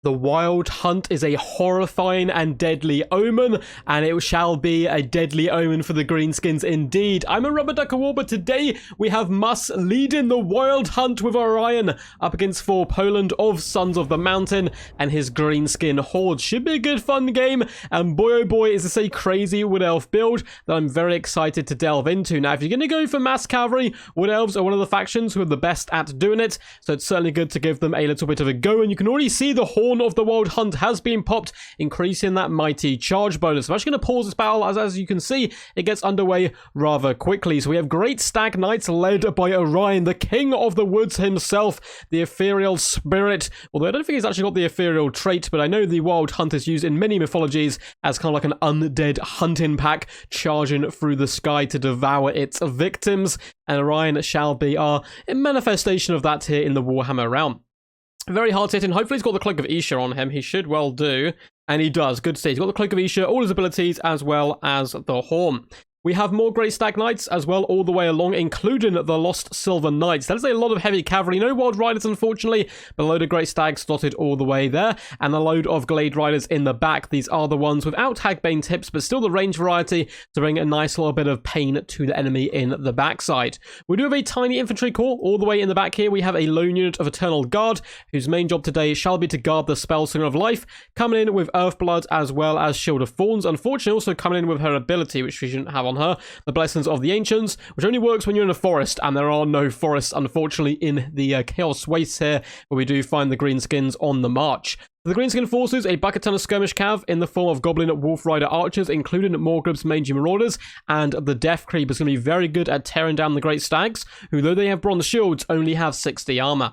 The Wild Hunt is a horrifying and deadly omen, and it shall be a deadly omen for the Greenskins indeed. I'm a Rubber Ducker War, but today we have Mus leading the Wild Hunt with Orion up against 4 Poland of Sons of the Mountain and his Greenskin Horde. Should be a good fun game, and boy oh boy is this a crazy Wood Elf build that I'm very excited to delve into. Now if you're going to go for Mass Cavalry, Wood Elves are one of the factions who are the best at doing it, so it's certainly good to give them a little bit of a go, and you can already see the Horn of the Wild Hunt has been popped, increasing that mighty charge bonus. I'm actually going to pause this battle as you can see it gets underway rather quickly. So we have great stag knights led by Orion, the king of the woods himself, the ethereal spirit, although I don't think he's actually got the ethereal trait, but I know the Wild Hunt is used in many mythologies as kind of like an undead hunting pack charging through the sky to devour its victims, and Orion shall be our manifestation of that here in the Warhammer realm. Very hard hitting. Hopefully he's got the Cloak of Isha on him. He should well do. And he does. Good to see. He's got the Cloak of Isha, all his abilities, as well as the Horn. We have more Great Stag Knights as well all the way along, including the Lost Silver Knights. That is a lot of heavy cavalry. No Wild Riders, unfortunately, but a load of Great Stags dotted all the way there, and a load of Glade Riders in the back. These are the ones without Hagbane tips, but still the range variety to bring a nice little bit of pain to the enemy in the backside. We do have a tiny infantry corps all the way in the back here. We have a lone unit of Eternal Guard, whose main job today shall be to guard the Spell Singer of Life, coming in with Earthblood as well as Shield of Thorns. Unfortunately, also coming in with her ability, which we shouldn't have on her, the Blessings of the Ancients, which only works when you're in a forest, and there are no forests, unfortunately, in the Chaos Wastes here, where we do find the Greenskins on the march. For the Greenskin forces, a bucket ton of skirmish cav in the form of Goblin Wolf Rider archers, including Morgulf's Mangy Marauders, and the Death Creep is going to be very good at tearing down the Great Stags, who, though they have bronze shields, only have 60 armor.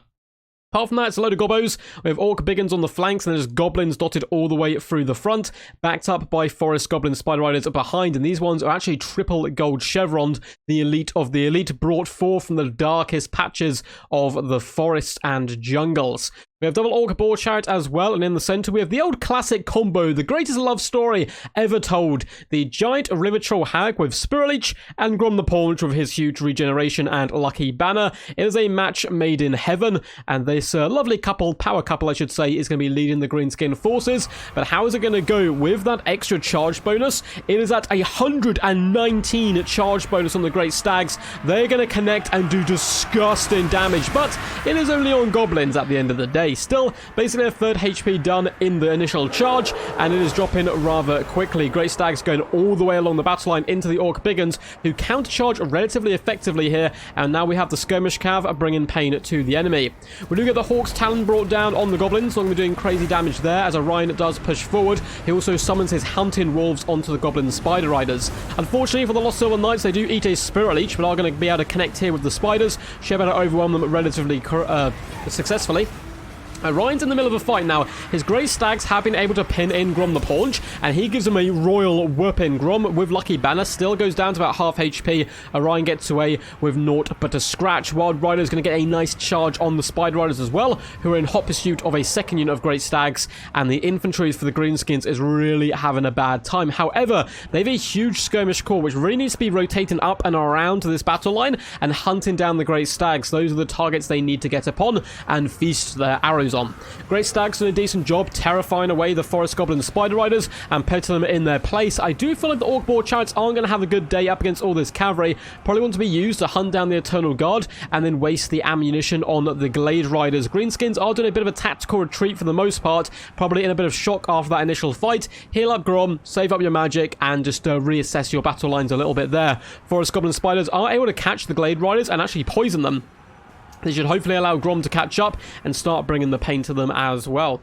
Apart from that, it's a load of Gobbos. We have Orc Biggins on the flanks, and there's Goblins dotted all the way through the front, backed up by Forest Goblin Spider Riders behind, and these ones are actually triple gold chevroned, the elite of the elite, brought forth from the darkest patches of the forests and jungles. We have double Orc Boar Chariot as well, and in the center we have the old classic combo, the greatest love story ever told. The giant River Troll Hag with Spirit Leech, and Grom the Paunch with his huge regeneration and lucky banner. It is a match made in heaven, and this lovely couple, power couple I should say, is going to be leading the Greenskin forces. But how is it going to go with that extra charge bonus? It is at 119 charge bonus on the Great Stags. They're going to connect and do disgusting damage, but it is only on Goblins at the end of the day. Still, basically a third HP done in the initial charge, and it is dropping rather quickly. Great Stags going all the way along the battle line into the Orc Biggins, who countercharge relatively effectively here, and now we have the Skirmish Cav bringing pain to the enemy. We do get the Hawk's Talon brought down on the Goblins, so I'm going to be doing crazy damage there as Orion does push forward. He also summons his Hunting Wolves onto the Goblin Spider Riders. Unfortunately for the Lost Silver Knights, they do eat a Spirit Leech, but are going to be able to connect here with the Spiders. Should be able to overwhelm them relatively successfully. Orion's in the middle of a fight now. His Grey Stags have been able to pin in Grom the Paunch, and he gives him a royal whooping. Grom with Lucky Banner still goes down to about half HP. Orion gets away with naught but a scratch. Wild Rider is going to get a nice charge on the Spider Riders as well, who are in hot pursuit of a second unit of Great Stags, and the infantry for the Greenskins is really having a bad time. However, they have a huge skirmish corps, which really needs to be rotating up and around to this battle line and hunting down the Great Stags. Those are the targets they need to get upon and feast their arrows on. Great Stags done a decent job terrifying away the Forest Goblin Spider Riders and putting them in their place. I do feel like the Orc Boar Chariots aren't going to have a good day up against all this cavalry. Probably want to be used to hunt down the Eternal Guard and then waste the ammunition on the Glade Riders. Greenskins are doing a bit of a tactical retreat for the most part, probably in a bit of shock after that initial fight. Heal up Grom, save up your magic, and just reassess your battle lines a little bit there. Forest Goblin Spiders are able to catch the Glade Riders and actually poison them. They should hopefully allow Grom to catch up and start bringing the pain to them as well.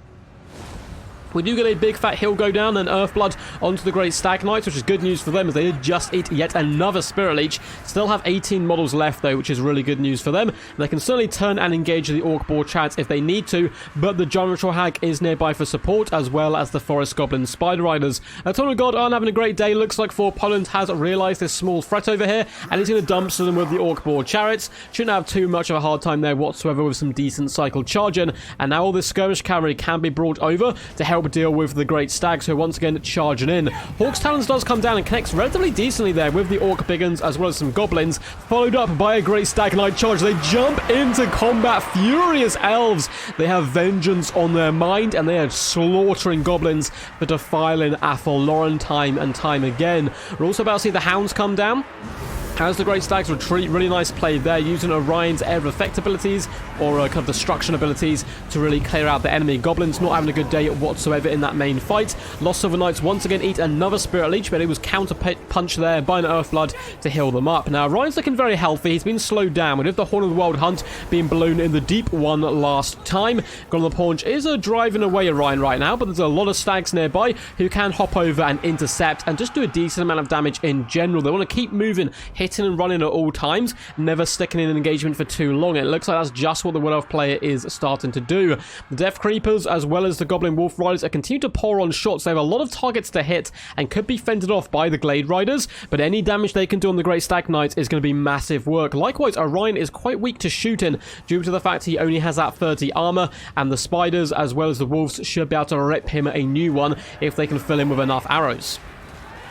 We do get a big fat hill go down and Earthblood onto the Great Stag Knights, which is good news for them as they did just eat yet another Spirit Leech. Still have 18 models left though, which is really good news for them. They can certainly turn and engage the Orc Boar Chariots if they need to, but the Giant Troll Hag is nearby for support, as well as the Forest Goblin Spider Riders. Eternal God aren't having a great day. Looks like 4 Poland has realised this small threat over here, and he's going to dump them with the Orc Boar Chariots. Shouldn't have too much of a hard time there whatsoever with some decent cycle charging, and now all this skirmish cavalry can be brought over to help help deal with the Great Stags, who are once again charging in. Hawk's Talons does come down and connects relatively decently there with the Orc Biggins as well as some Goblins, followed up by a Great Stag Knight charge. They jump into combat. Furious Elves. They have vengeance on their mind, and they are slaughtering Goblins for defiling Athel Lauren time and time again. We're also about to see the Hounds come down as the Great Stags retreat. Really nice play there, using Orion's air of effect abilities or kind of destruction abilities to really clear out the enemy. Goblins not having a good day whatsoever in that main fight. Lost Silver Knights once again eat another Spirit Leech, but it was counter punch there by an Earthblood to heal them up. Now Orion's looking very healthy. He's been slowed down with the Horn of the Wild Hunt being blown in the deep one last time. Gone on the Paunch is driving away Orion right now, but there's a lot of stags nearby who can hop over and intercept and just do a decent amount of damage in general. They want to keep moving, hitting and running at all times, never sticking in an engagement for too long. It looks like that's just what the Wood Elf player is starting to do. The Death Creepers as well as the Goblin Wolf Riders are continuing to pour on shots. They have a lot of targets to hit and could be fended off by the Glade Riders, but any damage they can do on the Great Stag Knights is going to be massive work. Likewise, Orion is quite weak to shooting due to the fact he only has that 30 armor, and the Spiders as well as the Wolves should be able to rip him a new one if they can fill him with enough arrows.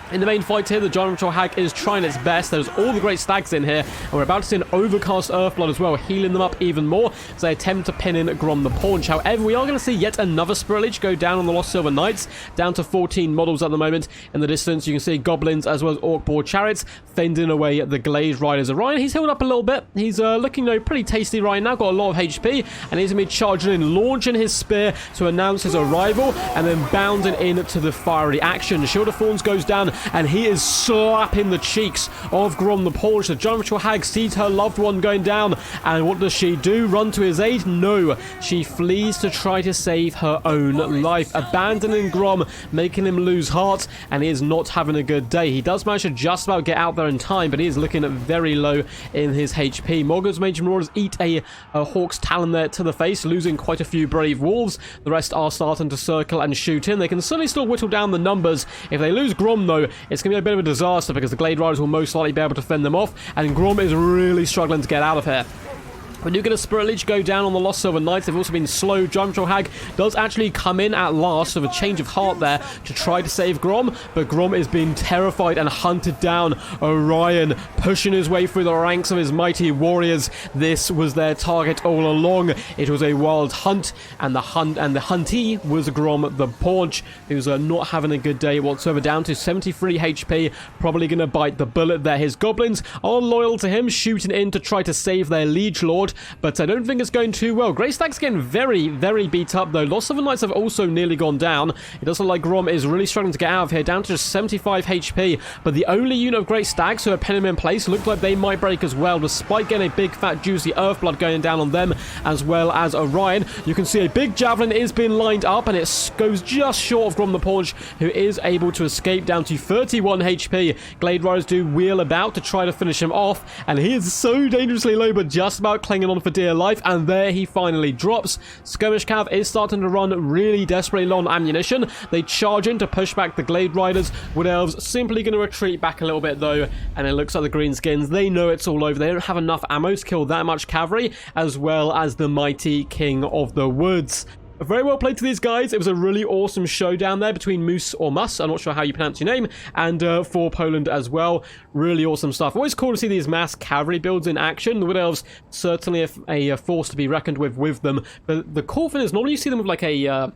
In the main fight here, the Giant Ritual Hag is trying its best. There's all the Great Stags in here, and we're about to see an Overcast Earthblood as well, healing them up even more as they attempt to pin in Grom the Paunch. However, we are going to see yet another Spirit Leech go down on the Lost Silver Knights, down to 14 models at the moment. In the distance, you can see Goblins as well as Orc Boar Chariots fending away the Glade Riders. Orion, he's healed up a little bit. He's looking, pretty tasty right now, got a lot of HP, and he's going to be charging in, launching his spear to announce his arrival, and then bounding into the fiery action. Shield of Thorns goes down, and he is slapping the cheeks of Grom the Paunch. The Giant Ritual Hag sees her loved one going down, and what does she do? Run to his aid? No. She flees to try to save her own life, abandoning Grom, making him lose heart, and he is not having a good day. He does manage to just about get out there in time, but he is looking very low in his HP. Morgoth's Mage Marauders eat a Hawk's Talon there to the face, losing quite a few brave wolves. The rest are starting to circle and shoot in. They can certainly still whittle down the numbers. If they lose Grom, though, it's going to be a bit of a disaster because the Glade Riders will most likely be able to fend them off, and Grom is really struggling to get out of here. We do get a Spirit Leech go down on the Lost Silver Knights. They've also been slowed. Giant Ritual Hag does actually come in at last with a change of heart there to try to save Grom, but Grom is being terrified and hunted down. Orion pushing his way through the ranks of his mighty warriors. This was their target all along. It was a wild hunt, and the huntee was Grom the Paunch, who's not having a good day whatsoever, down to 73 HP, probably going to bite the bullet there. His Goblins are loyal to him, shooting in to try to save their Liege Lord, but I don't think it's going too well. Grey Stag's getting very, very beat up, though. Lost Silver Knights have also nearly gone down. It does look like Grom is really struggling to get out of here, down to just 75 HP, but the only unit of Grey Stags who are pinning him in place look like they might break as well, despite getting a big, fat, juicy Earthblood going down on them, as well as Orion. You can see a big Javelin is being lined up, and it goes just short of Grom the Paunch, who is able to escape down to 31 HP. Glade Riders do wheel about to try to finish him off, and he is so dangerously low, but just about clinging on for dear life, and there he finally drops. Skirmish Cav is starting to run really desperately low on ammunition. They charge in to push back the Glade Riders. Wood Elves simply going to retreat back a little bit, though, and it looks like the Greenskins, they know it's all over. They don't have enough ammo to kill that much cavalry, as well as the mighty King of the Woods. Very well played to these guys. It was a really awesome showdown there between Moose or Mus, I'm not sure how you pronounce your name, and for Poland as well. Really awesome stuff. Always cool to see these mass cavalry builds in action. The Wood Elves certainly a force to be reckoned with them. But the cool thing is normally you see them with like a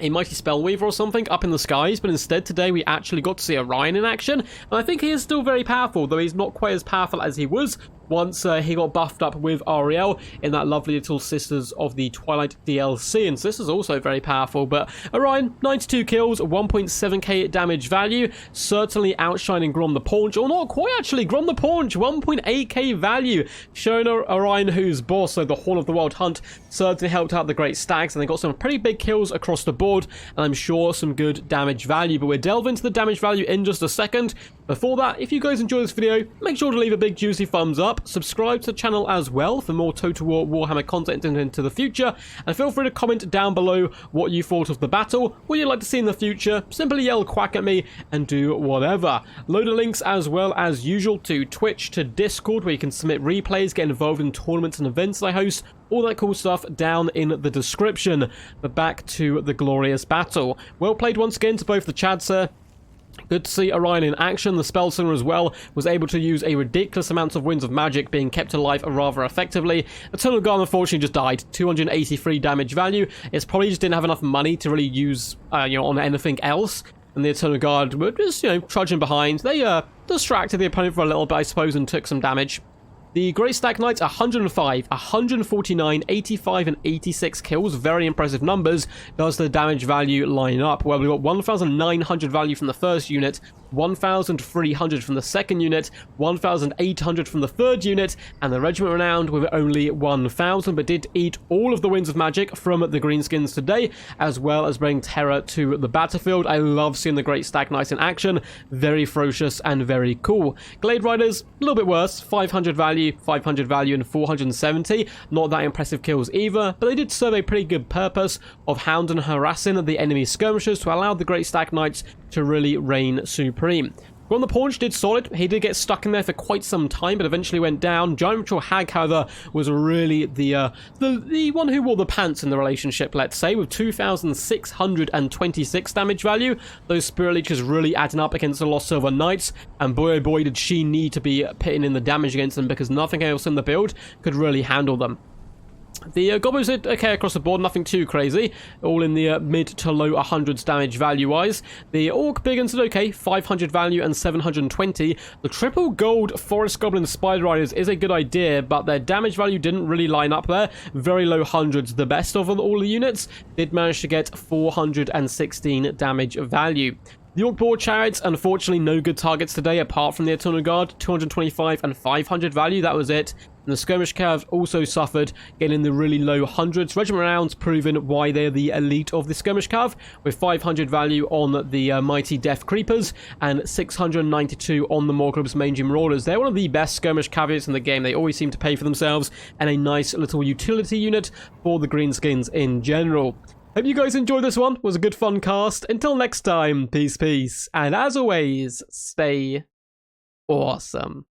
Mighty Spellweaver or something up in the skies, but instead today we actually got to see Orion in action, and I think he is still very powerful, though he's not quite as powerful as he was once he got buffed up with Ariel in that lovely little Sisters of the Twilight DLC, and Sisters also very powerful. But Orion, 92 kills, 1.7k damage value, certainly outshining Grom the Paunch, or not quite actually, Grom the Paunch, 1.8k value, showing Orion who's boss. So the Horn of the Wild Hunt certainly helped out the Great Stags, and they got some pretty big kills across the board, and I'm sure some good damage value. But we'll delve into the damage value in just a second. Before that, if you guys enjoyed this video, make sure to leave a big juicy thumbs up, subscribe to the channel as well for more Total War Warhammer content into the future, and feel free to comment down below what you thought of the battle, what you'd like to see in the future. Simply yell quack at me and do whatever. Load of links as well as usual to Twitch, to Discord, where you can submit replays, get involved in tournaments and events I host, all that cool stuff down in the description. But back to the glorious battle. Well played once again to both the Chads here. Good to see Orion in action. The Spellslinger as well was able to use a ridiculous amount of Winds of Magic, being kept alive rather effectively. Eternal Guard unfortunately just died. 283 damage value. It's probably just didn't have enough money to really use, on anything else. And the Eternal Guard were just, trudging behind. They distracted the opponent for a little bit, I suppose, and took some damage. The Grey Stag Knights, 105, 149, 85, and 86 kills. Very impressive numbers. Does the damage value line up? Well, we've got 1,900 value from the first unit, 1,300 from the second unit, 1,800 from the third unit, and the Regiment Renowned with only 1,000, but did eat all of the Winds of Magic from the Greenskins today, as well as bringing terror to the battlefield. I love seeing the Great Stag Knights in action. Very ferocious and very cool. Glade Riders, a little bit worse. 500 value, and 470. Not that impressive kills either, but they did serve a pretty good purpose of hounding and harassing the enemy skirmishers to allow the Great Stag Knights to really reign supreme. Ron the Paunch did solid. He did get stuck in there for quite some time, but eventually went down. Giant Ritual Hag, however, was really the one who wore the pants in the relationship, let's say, with 2,626 damage value. Those Spirit Leeches really adding up against the Lost Silver Knights, and boy oh boy did she need to be pitting in the damage against them, because nothing else in the build could really handle them. The Gobbos did okay across the board, nothing too crazy, all in the mid to low 100s damage value-wise. The Orc Biggins did okay, 500 value and 720. The triple gold Forest Goblin Spider Riders is a good idea, but their damage value didn't really line up there. Very low hundreds, the best of all the units. Did manage to get 416 damage value. The Orc Boar Chariots, unfortunately no good targets today apart from the Eternal Guard, 225 and 500 value, that was it. And the Skirmish Cav also suffered, getting the really low hundreds. Regiment Rounds proving why they're the elite of the Skirmish Cav, with 500 value on the Mighty Death Creepers and 692 on the Morgul's Mangy Marauders. They're one of the best Skirmish Caveats in the game. They always seem to pay for themselves, and a nice little utility unit for the Greenskins in general. Hope you guys enjoyed this one. It was a good fun cast. Until next time, peace, and as always, stay awesome.